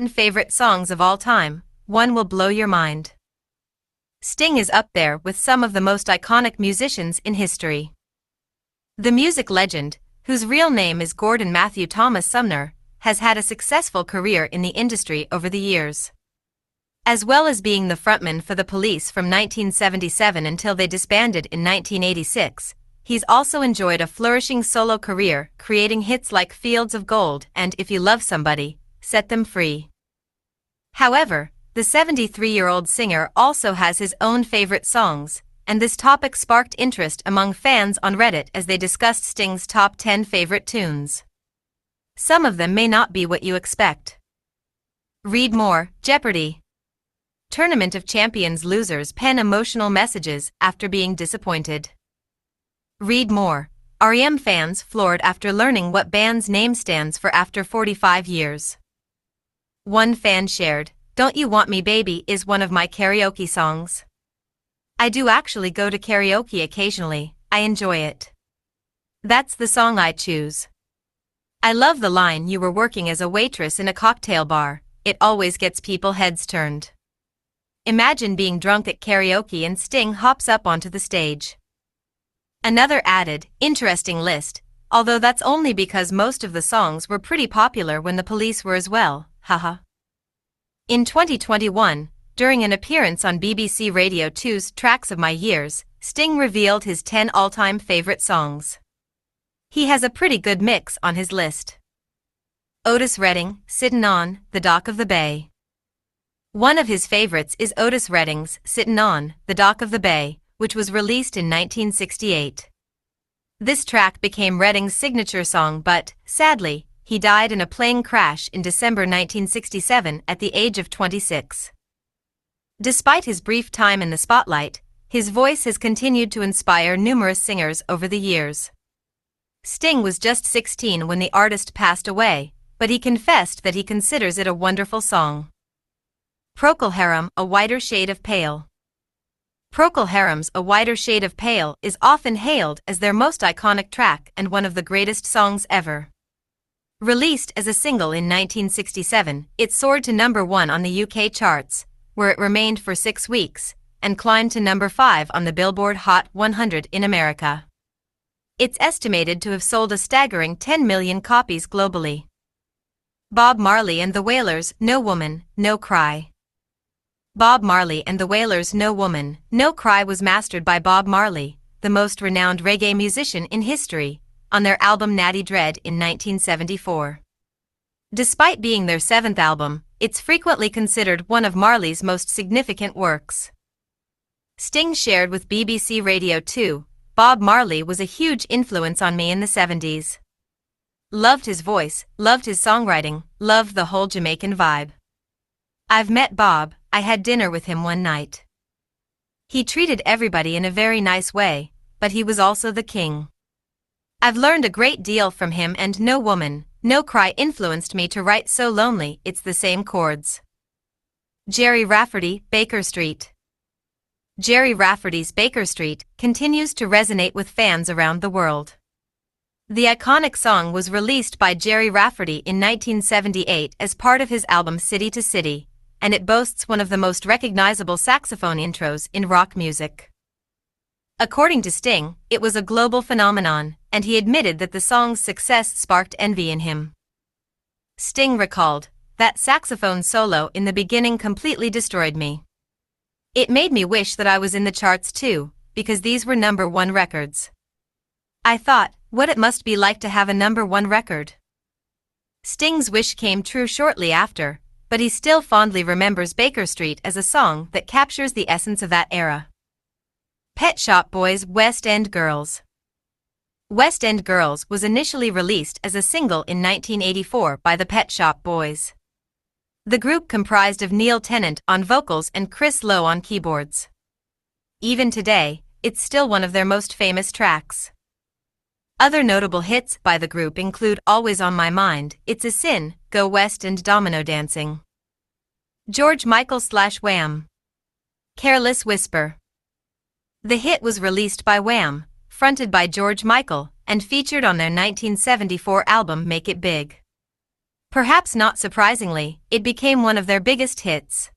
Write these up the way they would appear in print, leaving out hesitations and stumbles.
Favorite songs of all time, one will blow your mind. Sting is up there with some of the most iconic musicians in history. The music legend, whose real name is Gordon Matthew Thomas Sumner, has had a successful career in the industry over the years. As well as being the frontman for the Police from 1977 until they disbanded in 1986, he's also enjoyed a flourishing solo career, creating hits like Fields of Gold and If You Love Somebody, Set Them Free. However, the 73-year-old singer also has his own favorite songs, and this topic sparked interest among fans on Reddit as they discussed Sting's top 10 favorite tunes. Some of them may not be what you expect. Read more, Jeopardy! Tournament of Champions losers pen emotional messages after being disappointed. Read more, R.E.M. fans floored after learning what band's name stands for after 45 years. One fan shared, "Don't You Want Me Baby is one of my karaoke songs. I do actually go to karaoke occasionally, I enjoy it. That's the song I choose. I love the line you were working as a waitress in a cocktail bar, it always gets people heads turned." Imagine being drunk at karaoke and Sting hops up onto the stage. Another added, interesting list, although that's only because most of the songs were pretty popular when the Police were as well, haha. In 2021, during an appearance on BBC Radio 2's Tracks of My Years, Sting revealed his 10 all-time favorite songs. He has a pretty good mix on his list. Otis Redding, Sittin' on the Dock of the Bay. One of his favorites is Otis Redding's Sittin' on the Dock of the Bay, which was released in 1968. This track became Redding's signature song but, sadly, he died in a plane crash in December 1967 at the age of 26. Despite his brief time in the spotlight, his voice has continued to inspire numerous singers over the years. Sting was just 16 when the artist passed away, but he confessed that he considers it a wonderful song. Procol Harum, A Whiter Shade of Pale. Procol Harum's A Whiter Shade of Pale is often hailed as their most iconic track and one of the greatest songs ever. Released as a single in 1967, it soared to number 1 on the UK charts, where it remained for 6 weeks, and climbed to number 5 on the Billboard Hot 100 in America. It's estimated to have sold a staggering 10 million copies globally. Bob Marley and the Wailers' No Woman, No Cry. Bob Marley and the Wailers' No Woman, No Cry was mastered by Bob Marley, the most renowned reggae musician in history, on their album Natty Dread in 1974. Despite being their 7th album, it's frequently considered one of Marley's most significant works. Sting shared with BBC Radio 2, "Bob Marley was a huge influence on me in the 70s. Loved his voice, loved his songwriting, loved the whole Jamaican vibe. I've met Bob, I had dinner with him one night. He treated everybody in a very nice way, but he was also the king. I've learned a great deal from him and No Woman, No Cry influenced me to write So Lonely It's the Same Chords." Jerry Rafferty, Baker Street. Jerry Rafferty's Baker Street continues to resonate with fans around the world. The iconic song was released by Jerry Rafferty in 1978 as part of his album City to City, and it boasts one of the most recognizable saxophone intros in rock music. According to Sting, it was a global phenomenon, and he admitted that the song's success sparked envy in him. Sting recalled, "That saxophone solo in the beginning completely destroyed me. It made me wish that I was in the charts too, because these were number 1 records. I thought, what it must be like to have a number 1 record." Sting's wish came true shortly after, but he still fondly remembers Baker Street as a song that captures the essence of that era. Pet Shop Boys' West End Girls. West End Girls was initially released as a single in 1984 by the Pet Shop Boys. The group comprised of Neil Tennant on vocals and Chris Lowe on keyboards. Even today, it's still one of their most famous tracks. Other notable hits by the group include Always on My Mind, It's a Sin, Go West and Domino Dancing. George Michael / Wham! Careless Whisper. The hit was released by Wham!, fronted by George Michael, and featured on their 1974 album Make It Big. Perhaps not surprisingly, it became one of their biggest hits.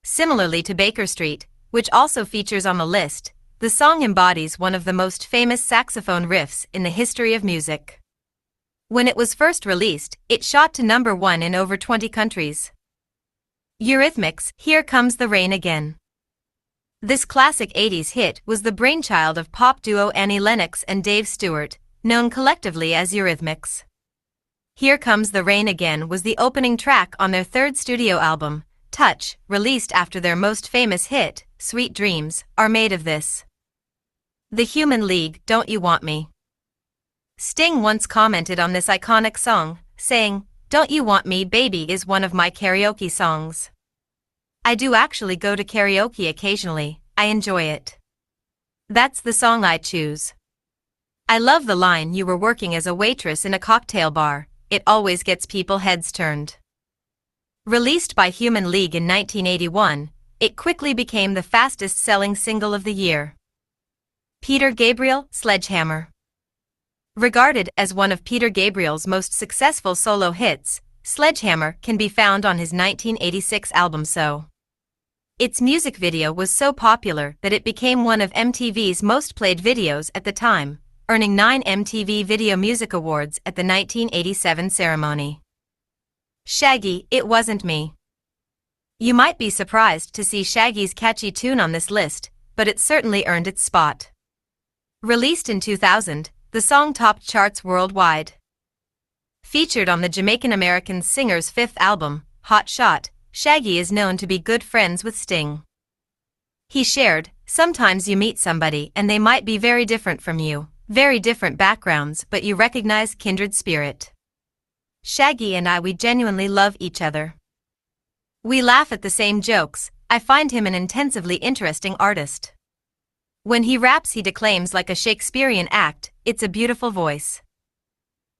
Similarly to Baker Street, which also features on the list, the song embodies one of the most famous saxophone riffs in the history of music. When it was first released, it shot to #1 in over 20 countries. Eurythmics' Here Comes the Rain Again. This classic 80s hit was the brainchild of pop duo Annie Lennox and Dave Stewart, known collectively as Eurythmics. Here Comes the Rain Again was the opening track on their third studio album, Touch, released after their most famous hit, Sweet Dreams, Are Made of This. The Human League, Don't You Want Me? Sting once commented on this iconic song, saying, "Don't You Want Me Baby is one of my karaoke songs. I do actually go to karaoke occasionally, I enjoy it. That's the song I choose. I love the line you were working as a waitress in a cocktail bar, it always gets people heads turned." Released by Human League in 1981, it quickly became the fastest-selling single of the year. Peter Gabriel, Sledgehammer. Regarded as one of Peter Gabriel's most successful solo hits, Sledgehammer can be found on his 1986 album So. Its music video was so popular that it became one of MTV's most played videos at the time, earning 9 MTV Video Music Awards at the 1987 ceremony. Shaggy, It Wasn't Me. You might be surprised to see Shaggy's catchy tune on this list, but it certainly earned its spot. Released in 2000, the song topped charts worldwide. Featured on the Jamaican-American singer's fifth album, Hot Shot, Shaggy is known to be good friends with Sting. He shared, "Sometimes you meet somebody and they might be very different from you, very different backgrounds, but you recognize kindred spirit. Shaggy and we genuinely love each other. We laugh at the same jokes, I find him an intensively interesting artist. When he raps he declaims like a Shakespearean act, it's a beautiful voice."